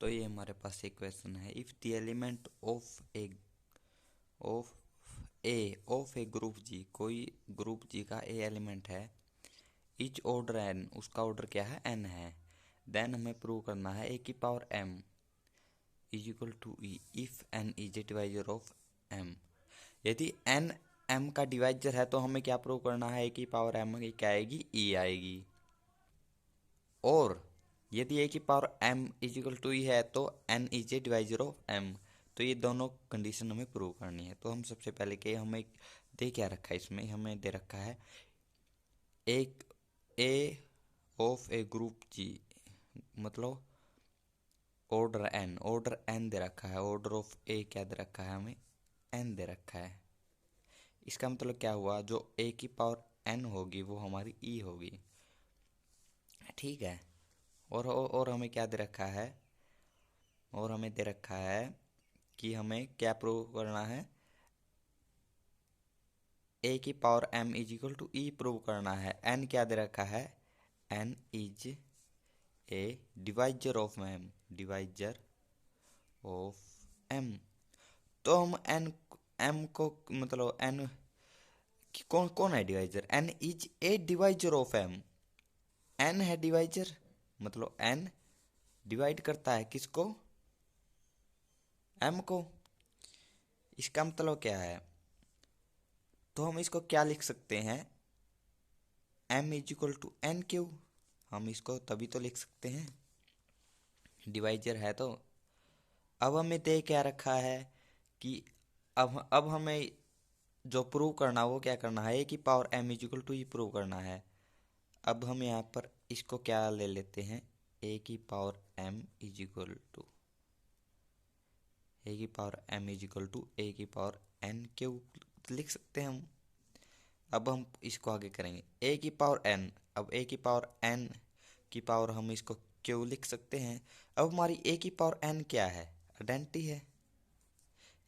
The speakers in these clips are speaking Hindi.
तो ये हमारे पास एक क्वेश्चन है, if the element of a group G, कोई ग्रुप जी का ए एलिमेंट है, इच ऑर्डर एन, उसका ऑर्डर क्या है, एन है, देन हमें प्रूव करना है ए की power M is equal to e if n is a divisor of m. यदि एन एम का डिवाइजर है तो हमें क्या प्रूव करना है, ए की पावर एम की क्या आएगी, ई आएगी। और यदि ए की power M is equal to e है तो n is a divisor of M. तो ये दोनों कंडीशन हमें प्रूव करनी है। तो हम सबसे पहले के हमें दे क्या रखा है, इसमें हमें दे रखा है एक ए ऑफ ए ग्रुप जी, मतलब ऑर्डर एन दे रखा है, ऑर्डर ऑफ ए क्या दे रखा है, हमें एन दे रखा है। इसका मतलब क्या हुआ, जो ए की पावर एन होगी वो हमारी ई होगी, ठीक है। और हमें क्या दे रखा है, और हमें दे रखा है कि हमें क्या प्रूव करना है, ए की power M is equal to E prove करना है। एन क्या दे रखा है, n is a divisor of m, divisor of M. तो हम एन एम को मतलब एन कौन कौन है divisor, N is a divisor of M, N है डिवाइजर, मतलब एन डिवाइड करता है किसको, एम को। इसका मतलब क्या है, तो हम इसको क्या लिख सकते हैं, M is equal to N Q, हम इसको तभी तो लिख सकते हैं, डिवाइजर है तो। अब हमें दे क्या रखा है कि अब हमें जो प्रूव करना वो क्या करना है, ए की power M is equal to E prove करना है। अब हम यहाँ पर इसको क्या ले लेते हैं, ए की power M is equal to a की power M is equal to a की पावर एन क्यू लिख सकते हैं हम। अब हम इसको आगे करेंगे, ए की पावर एन, अब ए की पावर एन की पावर हम इसको क्यू लिख सकते हैं। अब हमारी ए की पावर एन क्या है, आइडेंटिटी है,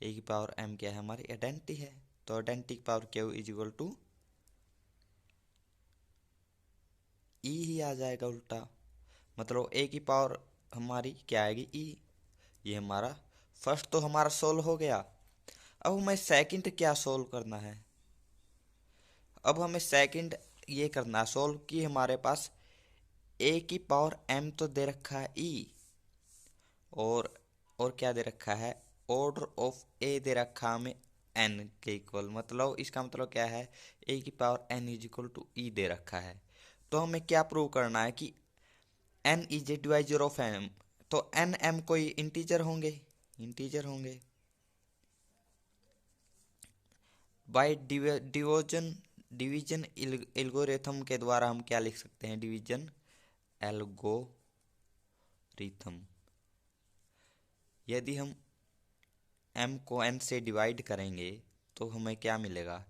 ए की पावर एम क्या है, हमारी आइडेंटिटी है। तो आइडेंटिटी की power q is equal to e ही आ जाएगा उल्टा, मतलब ए की पावर हमारी क्या आएगी, ई। ये हमारा फर्स्ट तो हमारा सोल्व हो गया। अब हमें सेकंड क्या सोल्व करना है, अब हमें सेकंड ये करना है सोल्व कि हमारे पास ए की पावर एम तो दे रखा है ई, और क्या दे रखा है, ऑर्डर ऑफ ए दे रखा हमें एन के इक्वल, मतलब इसका मतलब क्या है, ए की power n is equal to e दे रखा है। तो हमें क्या प्रूव करना है कि N is a divisor of M. तो एन एम कोई इंटीजर होंगे, इंटीजर होंगे। बाय डिवीजन डिवीजन एल्गोरिथम के द्वारा हम क्या लिख सकते हैं, डिवीजन एल्गोरिथम। यदि हम m को n से डिवाइड करेंगे तो हमें क्या मिलेगा,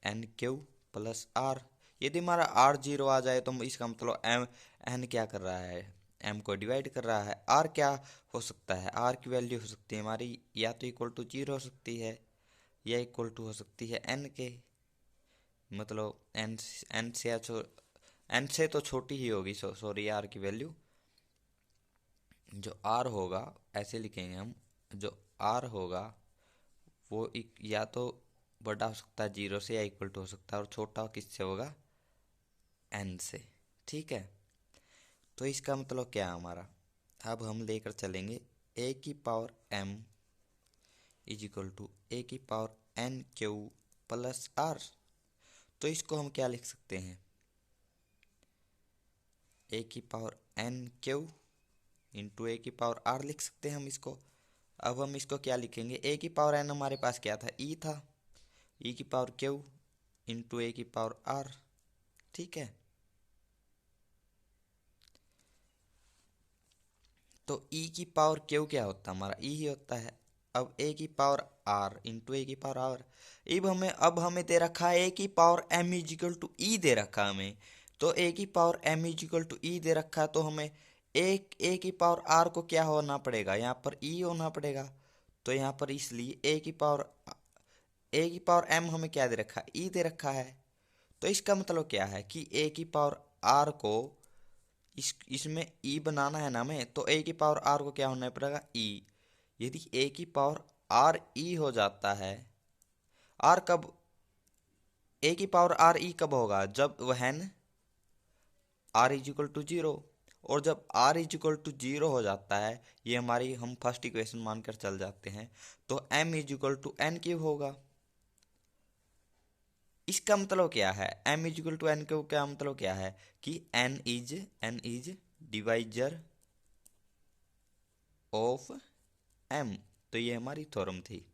एन क्यू प्लस आर। यदि हमारा आर जीरो आ जाए तो इसका मतलब एम एन क्या कर रहा है, m को डिवाइड कर रहा है। आर क्या हो सकता है, आर की वैल्यू हो सकती है हमारी या तो इक्वल टू जीरो हो सकती है या इक्वल टू हो सकती है n के, मतलब एन से तो छोटी ही होगी, सॉरी आर की वैल्यू। जो आर होगा ऐसे लिखेंगे हम, जो आर होगा वो या तो बड़ा हो सकता है जीरो से या इक्वल टू हो सकता है, और छोटा किससे होगा, एन से, ठीक है। तो इसका मतलब क्या है हमारा, अब हम लेकर चलेंगे ए की power M is equal to a की power n q plus r. तो इसको हम क्या लिख सकते हैं, ए की power n q into a की पावर आर लिख सकते हैं हम इसको। अब हम इसको क्या लिखेंगे, ए की पावर एन हमारे पास क्या था, ई था, ई की पावर क्यू इंटू ए की पावर आर, ठीक है। तो ई की पावर क्यू क्या होता है, हमारा ई ही होता है। अब ए की पावर आर इंटू ए की पावर आर। अब हमें दे रखा है ए की power M is equal to e दे रखा है हमें। तो ए की power M is equal to e दे रखा है तो हमें ए की पावर आर को क्या होना पड़ेगा, यहाँ पर ई होना पड़ेगा। तो यहाँ पर इसलिए ए की पावर एम हमें क्या दे रखा है, ई दे रखा है। तो इसका मतलब क्या है कि ए की पावर आर को इसमें ई बनाना है ना हमें, तो ए की पावर आर को क्या होना पड़ेगा, ई। यदि ए की पावर आर ई हो जाता है, आर कब, ए की पावर आर ई कब होगा, जब वह R is equal to zero. और जब R is equal to zero हो जाता है, ये हमारी हम फर्स्ट इक्वेशन मानकर चल जाते हैं, तो M is equal to N cube होगा। इसका मतलब क्या है, M is equal to N cube, क्या मतलब क्या है कि N is divisor of M. तो ये हमारी थ्योरम थी।